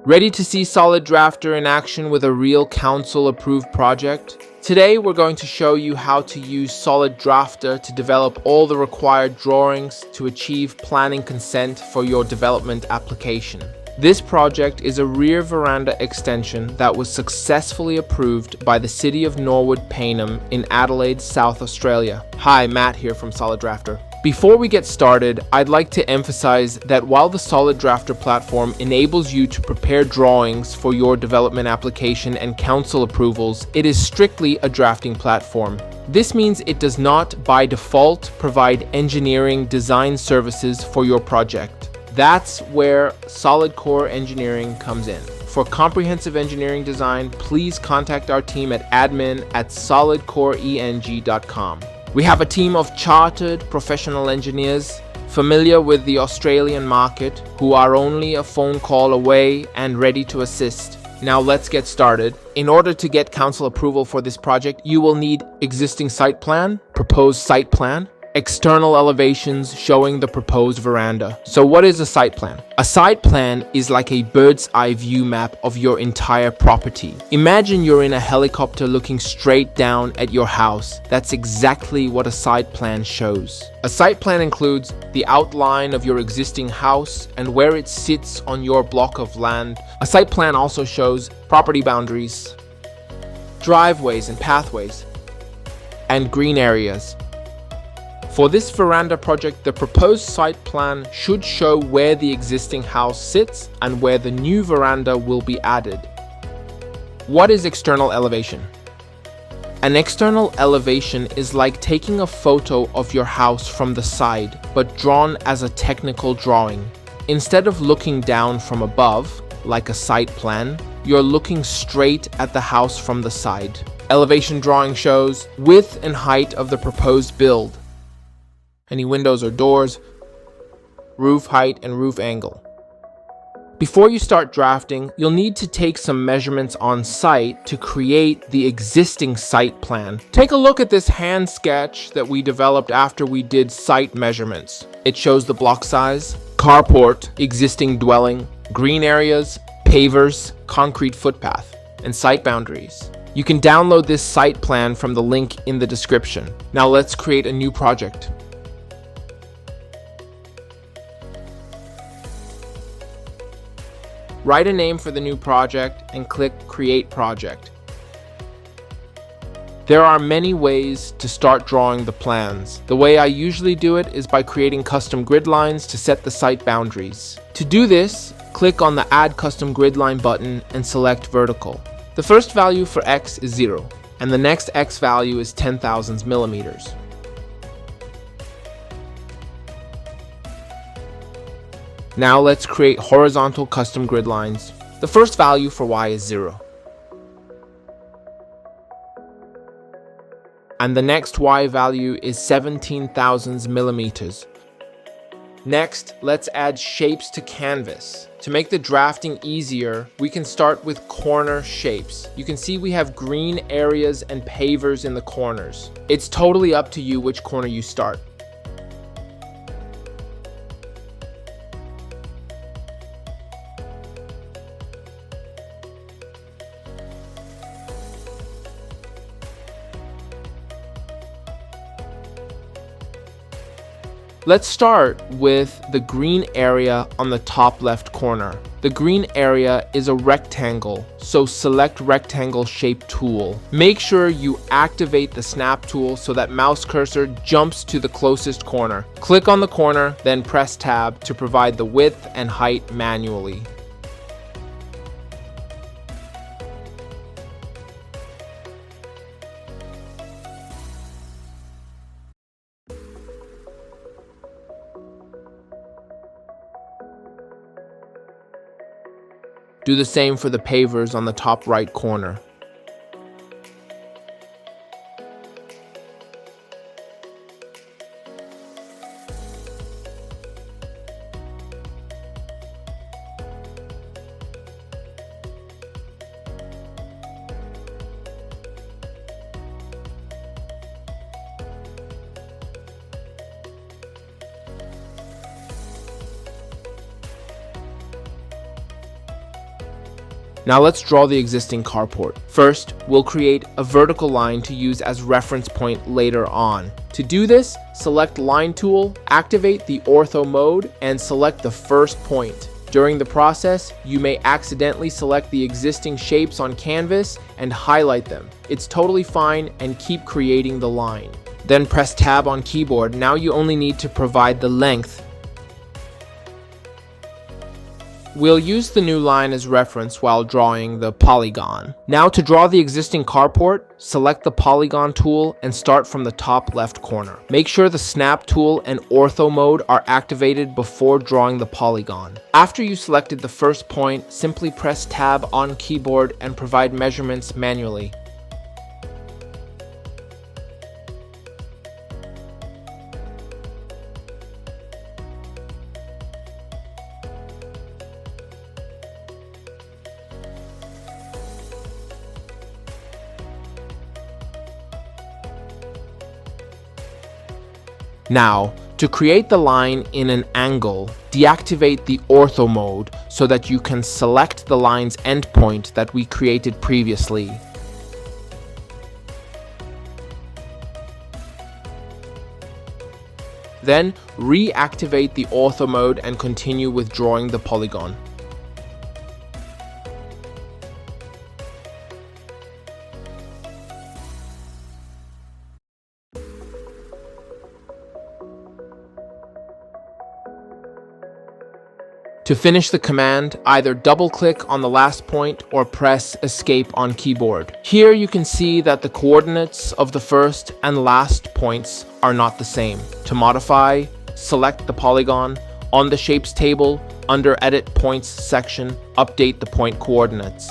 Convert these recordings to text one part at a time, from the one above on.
Ready to see SolidDrafter in action with a real council-approved project? Today we're going to show you how to use SolidDrafter to develop all the required drawings to achieve planning consent for your development application. This project is a rear veranda extension that was successfully approved by the City of Norwood Payneham in Adelaide, South Australia. Hi, Matt here from SolidDrafter. Before we get started, I'd like to emphasize that while the SolidDrafter platform enables you to prepare drawings for your development application and council approvals, it is strictly a drafting platform. This means it does not, by default, provide engineering design services for your project. That's where SolidCore engineering comes in. For comprehensive engineering design, please contact our team at admin@solidcoreeng.com. We have a team of chartered professional engineers familiar with the Australian market who are only a phone call away and ready to assist. Now let's get started. In order to get council approval for this project, you will need existing site plan, proposed site plan, external elevations showing the proposed veranda. So what is a site plan? A site plan is like a bird's eye view map of your entire property. Imagine you're in a helicopter looking straight down at your house. That's exactly what a site plan shows. A site plan includes the outline of your existing house and where it sits on your block of land. A site plan also shows property boundaries, driveways and pathways, and green areas. For this veranda project, the proposed site plan should show where the existing house sits and where the new veranda will be added. What is external elevation? An external elevation is like taking a photo of your house from the side, but drawn as a technical drawing. Instead of looking down from above, like a site plan, you're looking straight at the house from the side. Elevation drawing shows width and height of the proposed build, any windows or doors, roof height and roof angle. Before you start drafting, you'll need to take some measurements on site to create the existing site plan. Take a look at this hand sketch that we developed after we did site measurements. It shows the block size, carport, existing dwelling, green areas, pavers, concrete footpath, and site boundaries. You can download this site plan from the link in the description. Now let's create a new project. Write a name for the new project and click Create Project. There are many ways to start drawing the plans. The way I usually do it is by creating custom grid lines to set the site boundaries. To do this, click on the Add Custom Grid Line button and select Vertical. The first value for X is 0, and the next X value is 10,000 millimeters. Now let's create horizontal custom grid lines. The first value for Y is 0. And the next Y value is 17,000 millimeters. Next, let's add shapes to canvas. To make the drafting easier, we can start with corner shapes. You can see we have green areas and pavers in the corners. It's totally up to you which corner you start. Let's start with the green area on the top left corner. The green area is a rectangle, so select Rectangle Shape tool. Make sure you activate the snap tool so that mouse cursor jumps to the closest corner. Click on the corner, then press Tab to provide the width and height manually. Do the same for the pavers on the top right corner. Now let's draw the existing carport. First, we'll create a vertical line to use as reference point later on. To do this, select Line Tool, activate the Ortho mode, and select the first point. During the process, you may accidentally select the existing shapes on canvas and highlight them. It's totally fine, and keep creating the line. Then press Tab on keyboard. Now you only need to provide the length. We'll use the new line as reference while drawing the polygon. Now to draw the existing carport, select the polygon tool and start from the top left corner. Make sure the snap tool and ortho mode are activated before drawing the polygon. After you selected the first point, simply press Tab on keyboard and provide measurements manually. Now, to create the line in an angle, deactivate the ortho mode so that you can select the line's endpoint that we created previously. Then, reactivate the ortho mode and continue with drawing the polygon. To finish the command, either double-click on the last point or press Escape on keyboard. Here you can see that the coordinates of the first and last points are not the same. To modify, select the polygon. On the Shapes table, under Edit Points section, update the point coordinates.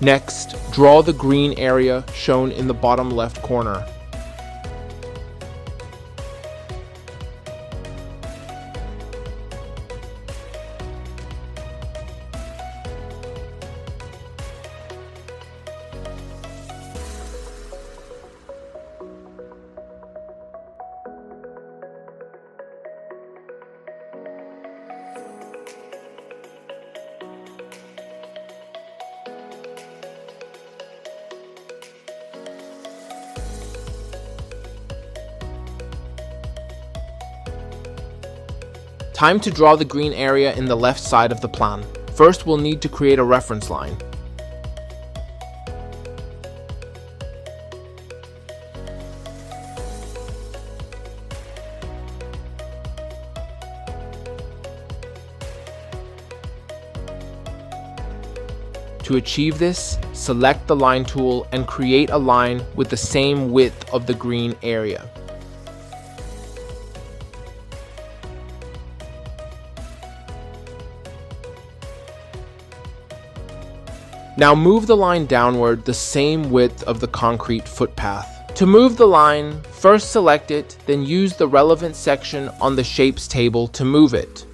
Next, draw the green area shown in the bottom left corner. Time to draw the green area in the left side of the plan. First, we'll need to create a reference line. To achieve this, select the line tool and create a line with the same width of the green area. Now move the line downward the same width of the concrete footpath. To move the line, first select it, then use the relevant section on the Shapes table to move it.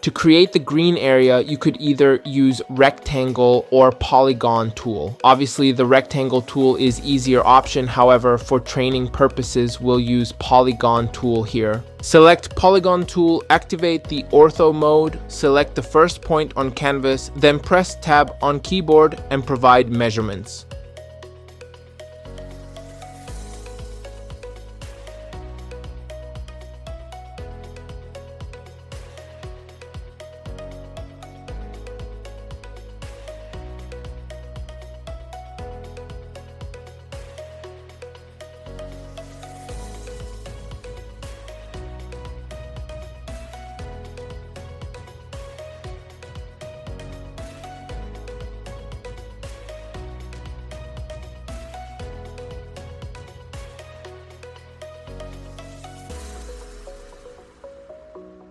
To create the green area, you could either use rectangle or polygon tool. Obviously, the rectangle tool is easier option. However, for training purposes, we'll use polygon tool here. Select polygon tool, activate the ortho mode, select the first point on canvas, then press Tab on keyboard and provide measurements.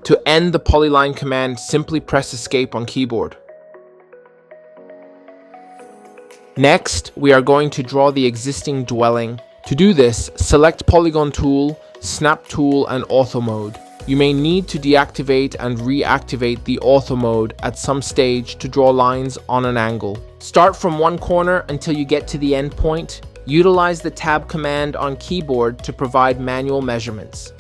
To end the polyline command, simply press Escape on keyboard. Next, we are going to draw the existing dwelling. To do this, select Polygon Tool, Snap Tool, and Ortho Mode. You may need to deactivate and reactivate the Ortho Mode at some stage to draw lines on an angle. Start from one corner until you get to the end point. Utilize the Tab command on keyboard to provide manual measurements.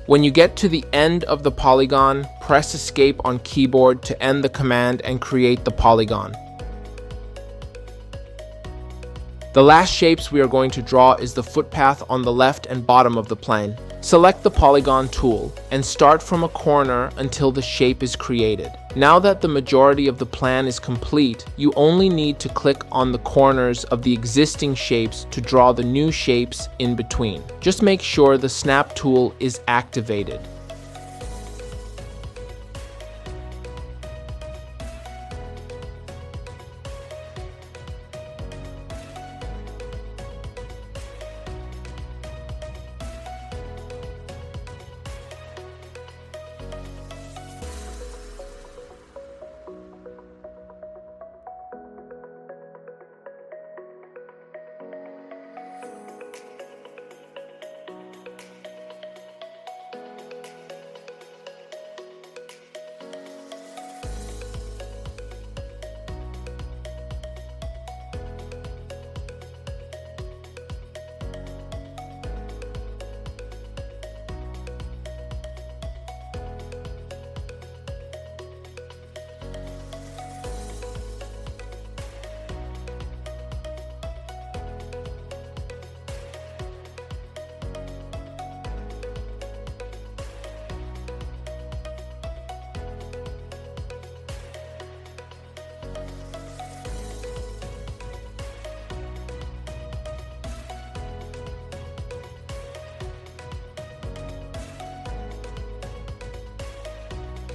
When you get to the end of the polygon, press Escape on keyboard to end the command and create the polygon. The last shapes we are going to draw is the footpath on the left and bottom of the plane. Select the Polygon tool and start from a corner until the shape is created. Now that the majority of the plan is complete, you only need to click on the corners of the existing shapes to draw the new shapes in between. Just make sure the Snap tool is activated.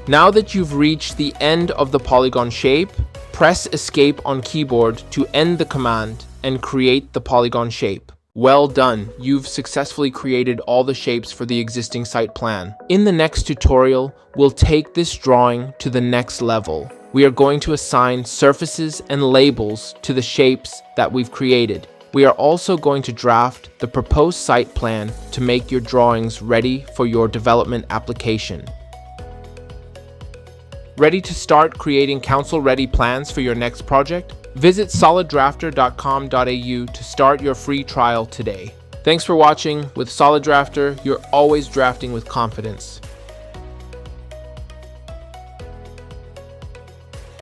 Now that you've reached the end of the polygon shape, press Escape on keyboard to end the command and create the polygon shape. Well done, you've successfully created all the shapes for the existing site plan. In the next tutorial, we'll take this drawing to the next level. We are going to assign surfaces and labels to the shapes that we've created. We are also going to draft the proposed site plan to make your drawings ready for your development application. Ready to start creating council-ready plans for your next project? Visit soliddrafter.com.au to start your free trial today. Thanks for watching. With SolidDrafter, you're always drafting with confidence.